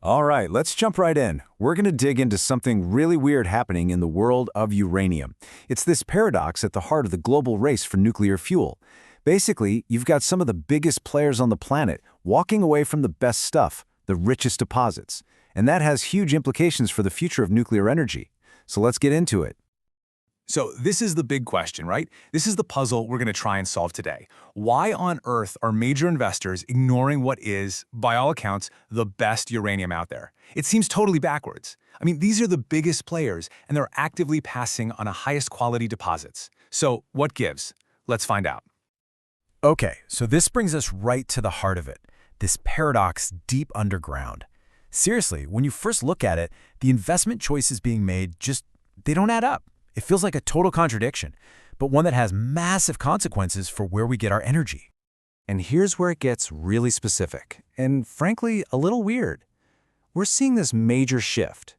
All right, let's jump right in. We're going to dig into something really weird happening in the world of uranium. It's this paradox at the heart of the global race for nuclear fuel. Basically, you've got some of the biggest players on the planet walking away from the best stuff, the richest deposits. And that has huge implications for the future of nuclear energy. So let's get into it. So this is the big question, right? This is the puzzle we're going to try and solve today. Why on earth are major investors ignoring what is, by all accounts, the best uranium out there? It seems totally backwards. I mean, these are the biggest players, and they're actively passing on the highest quality deposits. So what gives? Let's find out. Okay, so this brings us right to the heart of it, this paradox deep underground. Seriously, when you first look at it, the investment choices being made they don't add up. It feels like a total contradiction, but one that has massive consequences for where we get our energy. And here's where it gets really specific, and frankly, a little weird. We're seeing this major shift.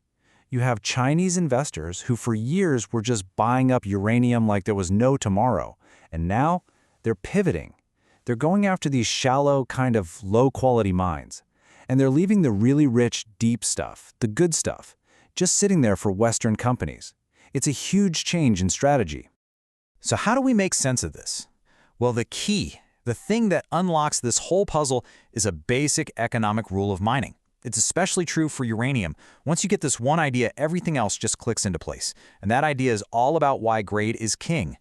You have Chinese investors who for years were just buying up uranium like there was no tomorrow, and now they're pivoting. They're going after these shallow, kind of low-quality mines, and they're leaving the really rich, deep stuff, the good stuff, just sitting there for Western companies. It's a huge change in strategy. So how do we make sense of this? Well, the key, the thing that unlocks this whole puzzle is a basic economic rule of mining. It's especially true for uranium. Once you get this one idea, everything else just clicks into place. And that idea is all about why grade is king.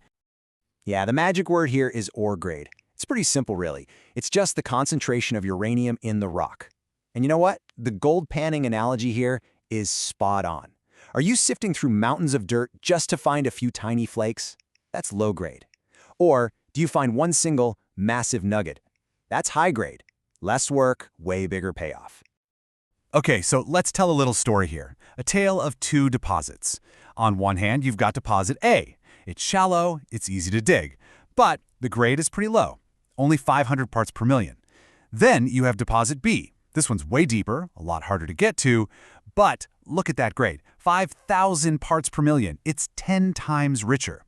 Yeah, the magic word here is ore grade. It's pretty simple, really. It's just the concentration of uranium in the rock. And you know what? The gold panning analogy here is spot on. Are you sifting through mountains of dirt just to find a few tiny flakes? That's low grade. Or do you find one single, massive nugget? That's high grade. Less work, way bigger payoff. Okay, so let's tell a little story here. A tale of two deposits. On one hand, you've got deposit A. It's shallow, it's easy to dig, but the grade is pretty low, only 500 parts per million. Then you have deposit B. This one's way deeper, a lot harder to get to, but look at that grade, 5,000 parts per million. It's 10 times richer.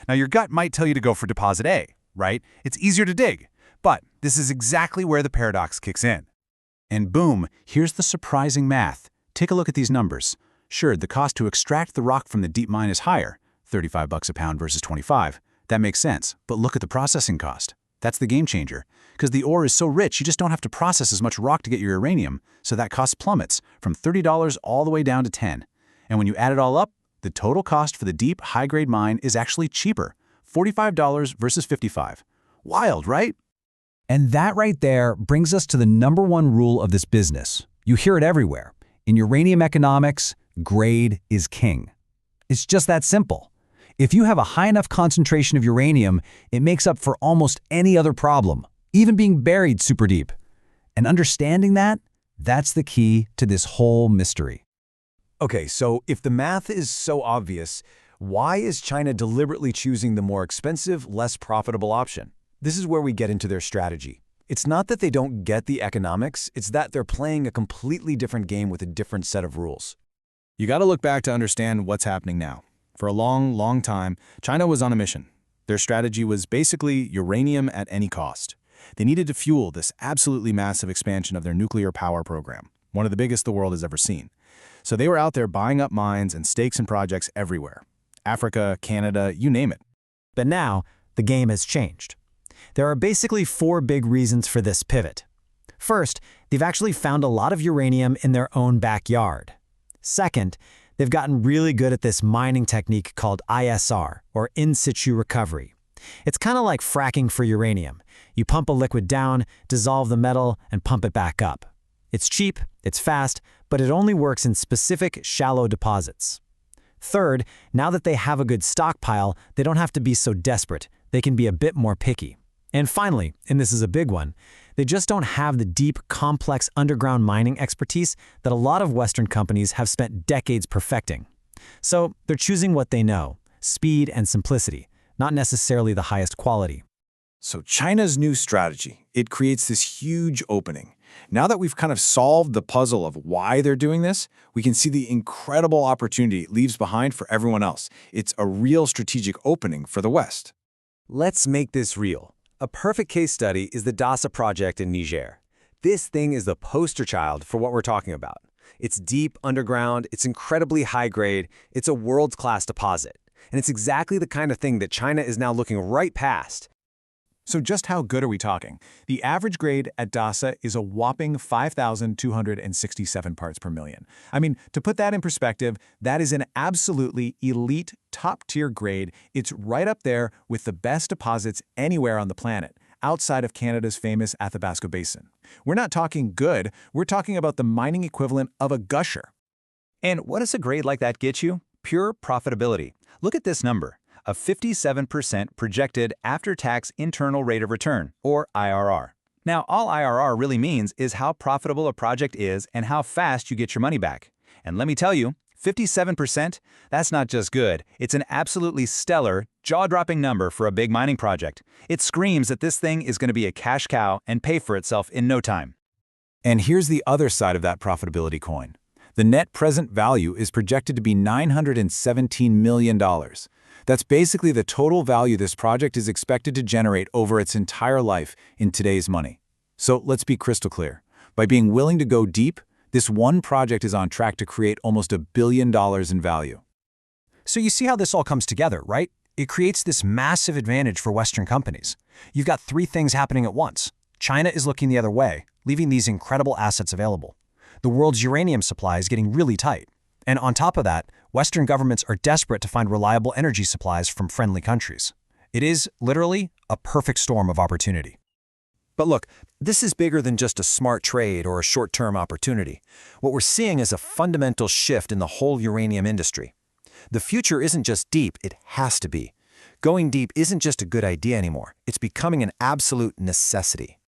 Now your gut might tell you to go for deposit A, right? It's easier to dig, but this is exactly where the paradox kicks in. And boom, here's the surprising math. Take a look at these numbers. Sure, the cost to extract the rock from the deep mine is higher, $35 a pound versus 25. That makes sense, but look at the processing cost. That's the game changer. Because the ore is so rich, you just don't have to process as much rock to get your uranium, so that cost plummets from $30 all the way down to $10. And when you add it all up, the total cost for the deep, high-grade mine is actually cheaper, $45 versus $55. Wild, right? And that right there brings us to the number one rule of this business. You hear it everywhere. In uranium economics, grade is king. It's just that simple. If you have a high enough concentration of uranium, it makes up for almost any other problem, even being buried super deep. And understanding that, that's the key to this whole mystery. Okay, so if the math is so obvious, why is China deliberately choosing the more expensive, less profitable option? This is where we get into their strategy. It's not that they don't get the economics, it's that they're playing a completely different game with a different set of rules. You got to look back to understand what's happening now. For a long, long time, China was on a mission. Their strategy was basically uranium at any cost. They needed to fuel this absolutely massive expansion of their nuclear power program, one of the biggest the world has ever seen. So they were out there buying up mines and stakes and projects everywhere. Africa, Canada, you name it. But now, the game has changed. There are basically four big reasons for this pivot. First, they've actually found a lot of uranium in their own backyard. Second, they've gotten really good at this mining technique called ISR, or in situ recovery. It's kind of like fracking for uranium. You pump a liquid down, dissolve the metal, and pump it back up. It's cheap, it's fast, but it only works in specific, shallow deposits. Third, now that they have a good stockpile, they don't have to be so desperate. They can be a bit more picky. And finally, and this is a big one, they just don't have the deep, complex underground mining expertise that a lot of Western companies have spent decades perfecting. So they're choosing what they know, speed and simplicity, not necessarily the highest quality. So China's new strategy, it creates this huge opening. Now that we've kind of solved the puzzle of why they're doing this, we can see the incredible opportunity it leaves behind for everyone else. It's a real strategic opening for the West. Let's make this real. A perfect case study is the Dasa project in Niger. This thing is the poster child for what we're talking about. It's deep underground, it's incredibly high grade, it's a world-class deposit. And it's exactly the kind of thing that China is now looking right past. So just how good are we talking? The average grade at Dasa is a whopping 5,267 parts per million. I mean, to put that in perspective, that is an absolutely elite, top-tier grade. It's right up there with the best deposits anywhere on the planet, outside of Canada's famous Athabasca Basin. We're not talking good, we're talking about the mining equivalent of a gusher. And what does a grade like that get you? Pure profitability. Look at this number, a 57% projected after-tax internal rate of return, or IRR. Now, all IRR really means is how profitable a project is and how fast you get your money back. And let me tell you, 57%, that's not just good, it's an absolutely stellar, jaw-dropping number for a big mining project. It screams that this thing is going to be a cash cow and pay for itself in no time. And here's the other side of that profitability coin. The net present value is projected to be $917 million. That's basically the total value this project is expected to generate over its entire life in today's money. So let's be crystal clear. By being willing to go deep, this one project is on track to create almost $1 billion in value. So you see how this all comes together, right? It creates this massive advantage for Western companies. You've got three things happening at once. China is looking the other way, leaving these incredible assets available. The world's uranium supply is getting really tight. And on top of that, Western governments are desperate to find reliable energy supplies from friendly countries. It is, literally, a perfect storm of opportunity. But look, this is bigger than just a smart trade or a short-term opportunity. What we're seeing is a fundamental shift in the whole uranium industry. The future isn't just deep, it has to be. Going deep isn't just a good idea anymore. It's becoming an absolute necessity.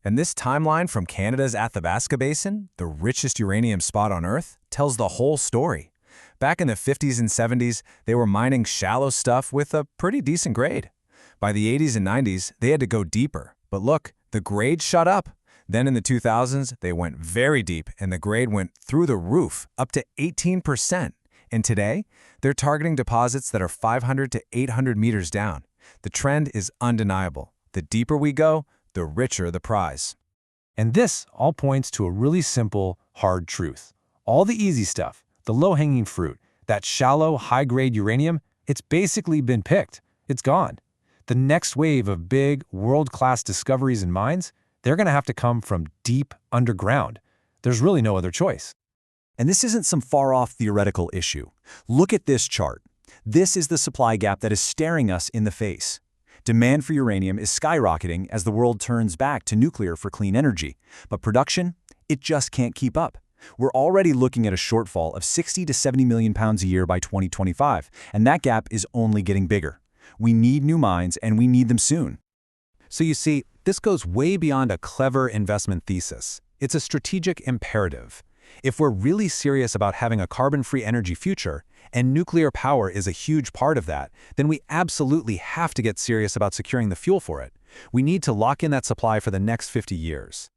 And this timeline from Canada's Athabasca Basin, the richest uranium spot on Earth, tells the whole story. Back in the 50s and 70s, they were mining shallow stuff with a pretty decent grade. By the 80s and 90s, they had to go deeper. But look, the grade shot up. Then in the 2000s, they went very deep, and the grade went through the roof, up to 18%. And today, they're targeting deposits that are 500 to 800 meters down. The trend is undeniable. The deeper we go, the richer the prize. And this all points to a really simple, hard truth. All the easy stuff, the low-hanging fruit, that shallow, high-grade uranium, it's basically been picked. It's gone. The next wave of big, world-class discoveries and mines, they're going to have to come from deep underground. There's really no other choice. And this isn't some far-off theoretical issue. Look at this chart. This is the supply gap that is staring us in the face. Demand for uranium is skyrocketing as the world turns back to nuclear for clean energy. But production, it just can't keep up. We're already looking at a shortfall of 60 to 70 million pounds a year by 2025, and that gap is only getting bigger. We need new mines, and we need them soon. So you see, this goes way beyond a clever investment thesis. It's a strategic imperative. If we're really serious about having a carbon-free energy future, and nuclear power is a huge part of that, then we absolutely have to get serious about securing the fuel for it. We need to lock in that supply for the next 50 years.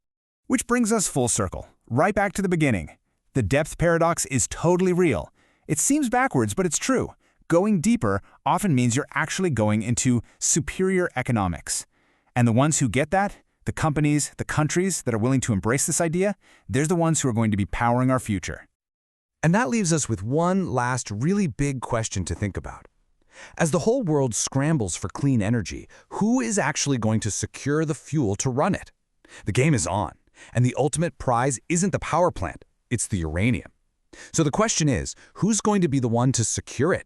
Which brings us full circle, right back to the beginning. The depth paradox is totally real. It seems backwards, but it's true. Going deeper often means you're actually going into superior economics. And the ones who get that, the companies, the countries that are willing to embrace this idea, they're the ones who are going to be powering our future. And that leaves us with one last really big question to think about. As the whole world scrambles for clean energy, who is actually going to secure the fuel to run it? The game is on, and the ultimate prize isn't the power plant, it's the uranium. So the question is, who's going to be the one to secure it?